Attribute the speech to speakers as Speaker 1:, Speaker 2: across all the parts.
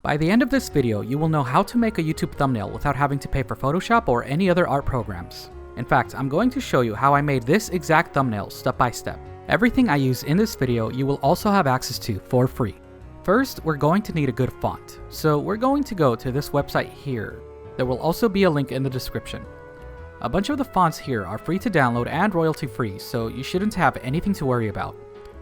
Speaker 1: By the end of this video, you will know how to make a YouTube thumbnail without having to pay for Photoshop or any other art programs. In fact, I'm going to show you how I made this exact thumbnail step by step. Everything I use in this video you will also have access to for free. First, we're going to need a good font. So we're going to go to this website here. There will also be a link in the description. A bunch of the fonts here are free to download and royalty free, so you shouldn't have anything to worry about.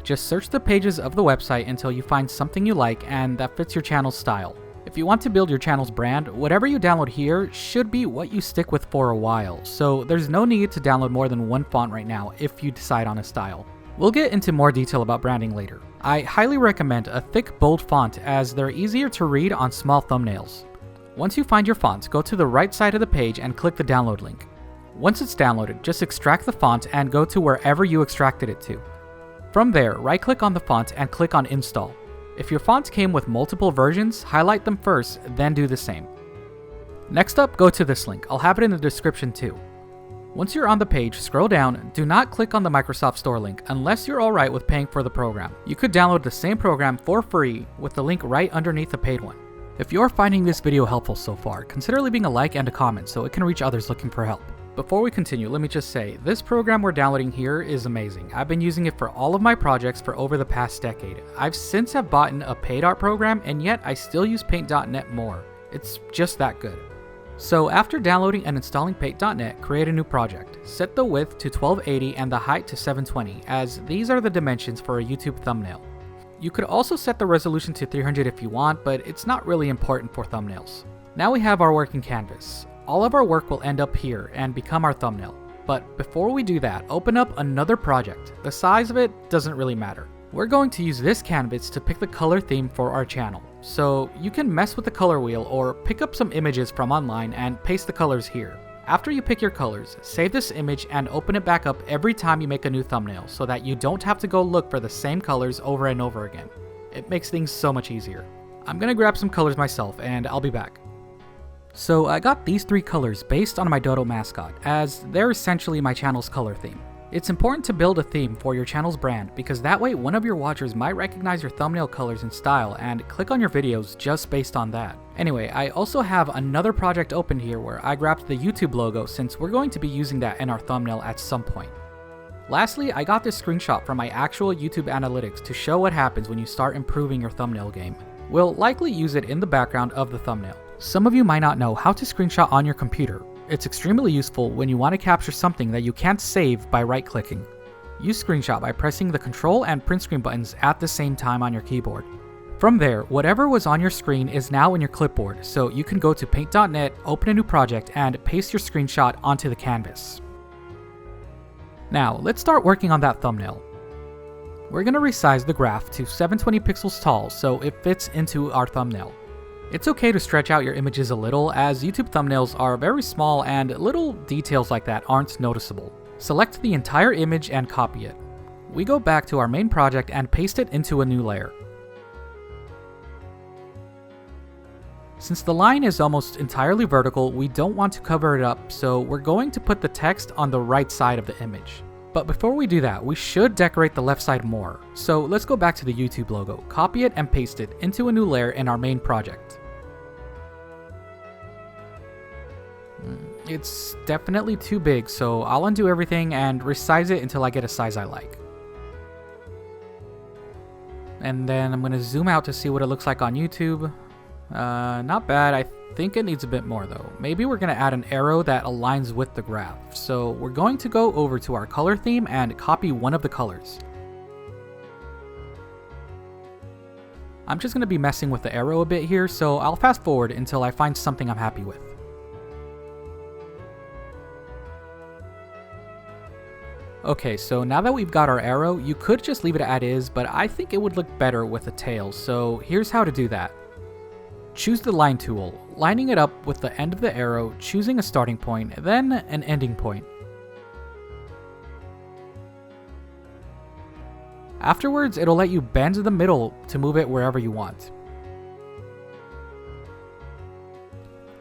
Speaker 1: Just search the pages of the website until you find something you like and that fits your channel's style. If you want to build your channel's brand, whatever you download here should be what you stick with for a while, so there's no need to download more than one font right now if you decide on a style. We'll get into more detail about branding later. I highly recommend a thick, bold font as they're easier to read on small thumbnails. Once you find your font, go to the right side of the page and click the download link. Once it's downloaded, just extract the font and go to wherever you extracted it to. From there, right-click on the font and click on Install. If your fonts came with multiple versions, highlight them first, then do the same. Next up, go to this link. I'll have it in the description too. Once you're on the page, scroll down. Do not click on the Microsoft Store link unless you're alright with paying for the program. You could download the same program for free with the link right underneath the paid one. If you're finding this video helpful so far, consider leaving a like and a comment so it can reach others looking for help. Before we continue, let me just say, this program we're downloading here is amazing. I've been using it for all of my projects for over the past decade. I've since have bought a paid art program, and yet I still use Paint.net more. It's just that good. So after downloading and installing Paint.net, create a new project. Set the width to 1280 and the height to 720, as these are the dimensions for a YouTube thumbnail. You could also set the resolution to 300 if you want, but it's not really important for thumbnails. Now we have our working canvas. All of our work will end up here and become our thumbnail. But before we do that, open up another project. The size of it doesn't really matter. We're going to use this canvas to pick the color theme for our channel. So you can mess with the color wheel or pick up some images from online and paste the colors here. After you pick your colors, save this image and open it back up every time you make a new thumbnail so that you don't have to go look for the same colors over and over again. It makes things so much easier. I'm gonna grab some colors myself and I'll be back. So I got these three colors based on my Dodo mascot, as they're essentially my channel's color theme. It's important to build a theme for your channel's brand because that way one of your watchers might recognize your thumbnail colors and style and click on your videos just based on that. Anyway, I also have another project open here where I grabbed the YouTube logo since we're going to be using that in our thumbnail at some point. Lastly, I got this screenshot from my actual YouTube analytics to show what happens when you start improving your thumbnail game. We'll likely use it in the background of the thumbnail. Some of you might not know how to screenshot on your computer. It's extremely useful when you want to capture something that you can't save by right-clicking. Use Screenshot by pressing the Control and Print Screen buttons at the same time on your keyboard. From there, whatever was on your screen is now in your clipboard, so you can go to Paint.net, open a new project, and paste your screenshot onto the canvas. Now, let's start working on that thumbnail. We're going to resize the graph to 720 pixels tall so it fits into our thumbnail. It's okay to stretch out your images a little, as YouTube thumbnails are very small and little details like that aren't noticeable. Select the entire image and copy it. We go back to our main project and paste it into a new layer. Since the line is almost entirely vertical, we don't want to cover it up, so we're going to put the text on the right side of the image. But before we do that, we should decorate the left side more. So let's go back to the YouTube logo, copy it and paste it into a new layer in our main project. It's definitely too big, so I'll undo everything and resize it until I get a size I like. And then I'm going to zoom out to see what it looks like on YouTube. Not bad. I think it needs a bit more though. Maybe we're going to add an arrow that aligns with the graph. So we're going to go over to our color theme and copy one of the colors. I'm just going to be messing with the arrow a bit here, so I'll fast forward until I find something I'm happy with. Okay, so now that we've got our arrow, you could just leave it as is, but I think it would look better with a tail, so here's how to do that. Choose the line tool, lining it up with the end of the arrow, choosing a starting point, then an ending point. Afterwards, it'll let you bend the middle to move it wherever you want.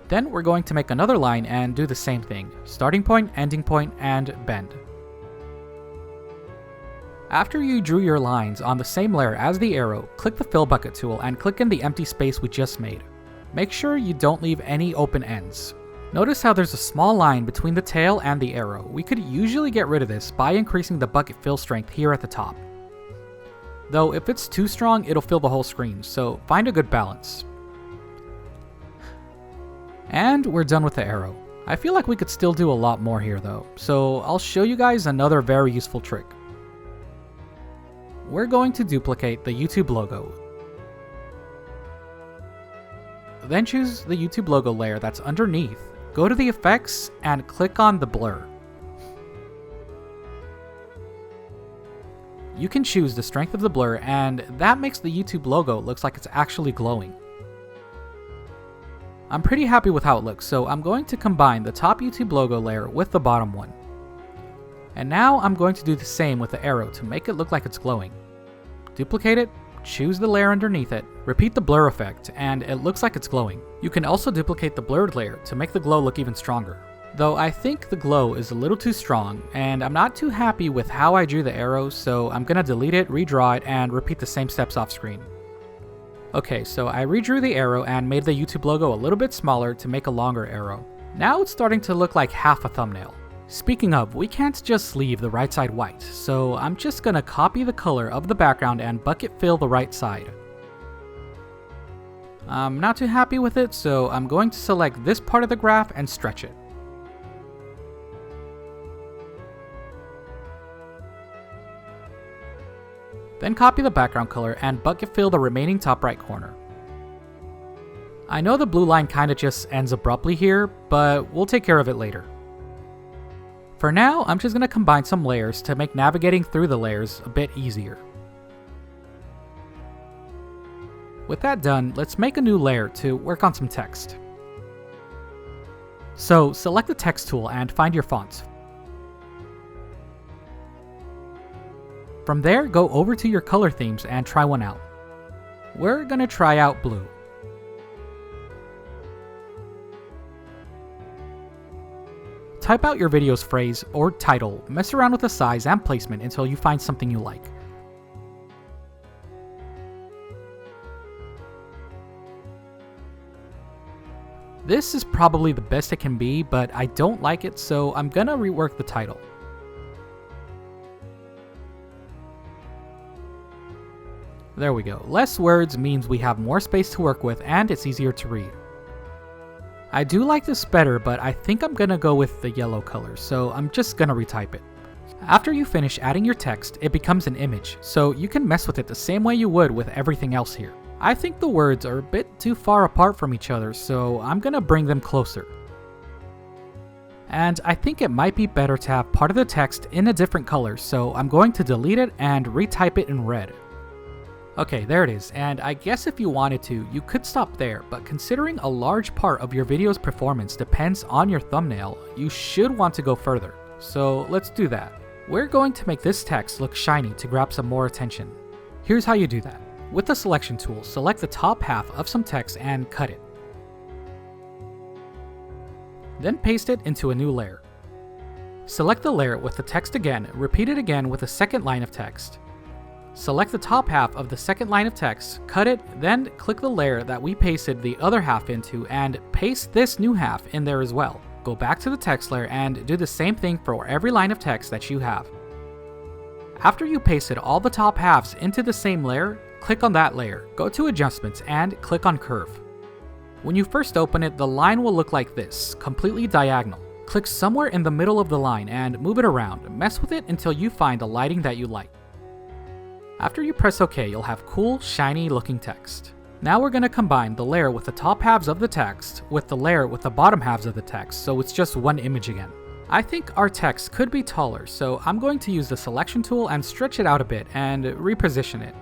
Speaker 1: Then we're going to make another line and do the same thing, starting point, ending point, and bend. After you drew your lines on the same layer as the arrow, click the fill bucket tool and click in the empty space we just made. Make sure you don't leave any open ends. Notice how there's a small line between the tail and the arrow. We could usually get rid of this by increasing the bucket fill strength here at the top. Though if it's too strong, it'll fill the whole screen, so find a good balance. And we're done with the arrow. I feel like we could still do a lot more here though, so I'll show you guys another very useful trick. We're going to duplicate the YouTube logo. Then choose the YouTube logo layer that's underneath. Go to the effects and click on the blur. You can choose the strength of the blur, and that makes the YouTube logo look like it's actually glowing. I'm pretty happy with how it looks, so I'm going to combine the top YouTube logo layer with the bottom one. And now I'm going to do the same with the arrow to make it look like it's glowing. Duplicate it, choose the layer underneath it, repeat the blur effect, and it looks like it's glowing. You can also duplicate the blurred layer to make the glow look even stronger. Though I think the glow is a little too strong, and I'm not too happy with how I drew the arrow, so I'm gonna delete it, redraw it, and repeat the same steps off screen. Okay, so I redrew the arrow and made the YouTube logo a little bit smaller to make a longer arrow. Now it's starting to look like half a thumbnail. Speaking of, we can't just leave the right side white, so I'm just gonna copy the color of the background and bucket fill the right side. I'm not too happy with it, so I'm going to select this part of the graph and stretch it. Then copy the background color and bucket fill the remaining top right corner. I know the blue line kinda just ends abruptly here, but we'll take care of it later. For now, I'm just going to combine some layers to make navigating through the layers a bit easier. With that done, let's make a new layer to work on some text. So select the text tool and find your font. From there, go over to your color themes and try one out. We're going to try out blue. Type out your video's phrase or title, mess around with the size and placement until you find something you like. This is probably the best it can be, but I don't like it, so I'm gonna rework the title. There we go. Less words means we have more space to work with and it's easier to read. I do like this better, but I think I'm gonna go with the yellow color, so I'm just gonna retype it. After you finish adding your text, it becomes an image, so you can mess with it the same way you would with everything else here. I think the words are a bit too far apart from each other, so I'm gonna bring them closer. And I think it might be better to have part of the text in a different color, so I'm going to delete it and retype it in red. Okay, there it is, and I guess if you wanted to, you could stop there, but considering a large part of your video's performance depends on your thumbnail, you should want to go further. So let's do that. We're going to make this text look shiny to grab some more attention. Here's how you do that. With the selection tool, select the top half of some text and cut it. Then paste it into a new layer. Select the layer with the text again, repeat it again with a second line of text. Select the top half of the second line of text, cut it, then click the layer that we pasted the other half into and paste this new half in there as well. Go back to the text layer and do the same thing for every line of text that you have. After you pasted all the top halves into the same layer, click on that layer, go to Adjustments and click on Curve. When you first open it, the line will look like this, completely diagonal. Click somewhere in the middle of the line and move it around, mess with it until you find the lighting that you like. After you press OK, you'll have cool, shiny looking text. Now we're going to combine the layer with the top halves of the text with the layer with the bottom halves of the text, so it's just one image again. I think our text could be taller, so I'm going to use the selection tool and stretch it out a bit and reposition it.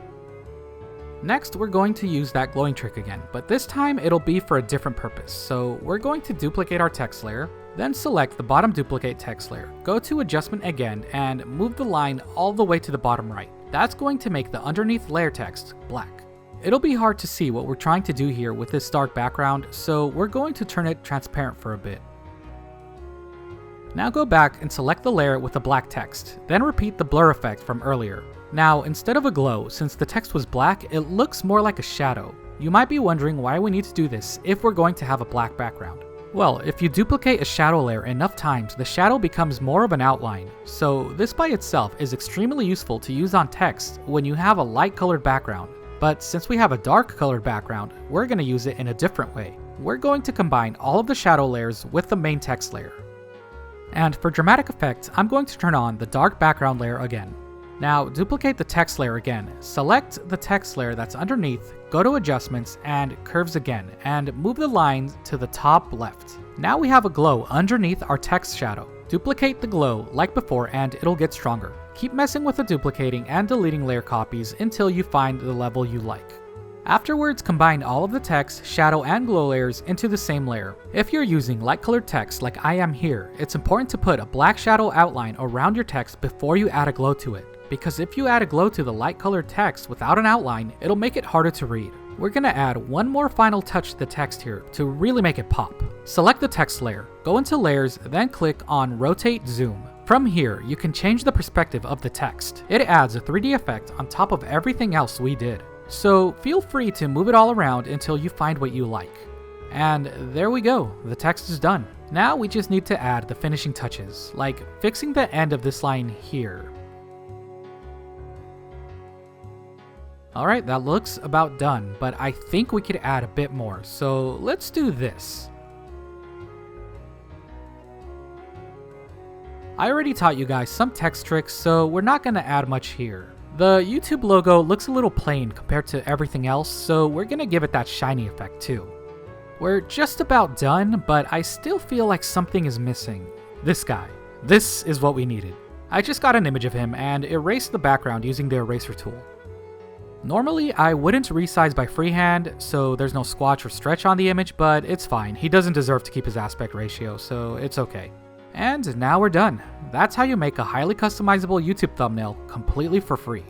Speaker 1: Next, we're going to use that glowing trick again, but this time it'll be for a different purpose. So we're going to duplicate our text layer, then select the bottom duplicate text layer, go to Adjustment again, and move the line all the way to the bottom right. That's going to make the underneath layer text black. It'll be hard to see what we're trying to do here with this dark background, so we're going to turn it transparent for a bit. Now go back and select the layer with the black text, then repeat the blur effect from earlier. Now, instead of a glow, since the text was black, it looks more like a shadow. You might be wondering why we need to do this if we're going to have a black background. Well, if you duplicate a shadow layer enough times, the shadow becomes more of an outline. So this by itself is extremely useful to use on text when you have a light colored background. But since we have a dark colored background, we're going to use it in a different way. We're going to combine all of the shadow layers with the main text layer. And for dramatic effect, I'm going to turn on the dark background layer again. Now duplicate the text layer again, select the text layer that's underneath, go to adjustments and curves again, and move the lines to the top left. Now we have a glow underneath our text shadow. Duplicate the glow like before and it'll get stronger. Keep messing with the duplicating and deleting layer copies until you find the level you like. Afterwards, combine all of the text, shadow, and glow layers into the same layer. If you're using light colored text like I am here, it's important to put a black shadow outline around your text before you add a glow to it. Because if you add a glow to the light colored text without an outline, it'll make it harder to read. We're gonna add one more final touch to the text here to really make it pop. Select the text layer, go into layers, then click on rotate zoom. From here, you can change the perspective of the text. It adds a 3D effect on top of everything else we did. So feel free to move it all around until you find what you like. And there we go, the text is done. Now we just need to add the finishing touches, like fixing the end of this line here. Alright, that looks about done, but I think we could add a bit more, so let's do this. I already taught you guys some text tricks, so we're not going to add much here. The YouTube logo looks a little plain compared to everything else, so we're going to give it that shiny effect too. We're just about done, but I still feel like something is missing. This guy. This is what we needed. I just got an image of him and erased the background using the eraser tool. Normally, I wouldn't resize by freehand, so there's no squash or stretch on the image, but it's fine. He doesn't deserve to keep his aspect ratio, so it's okay. And now we're done. That's how you make a highly customizable YouTube thumbnail completely for free.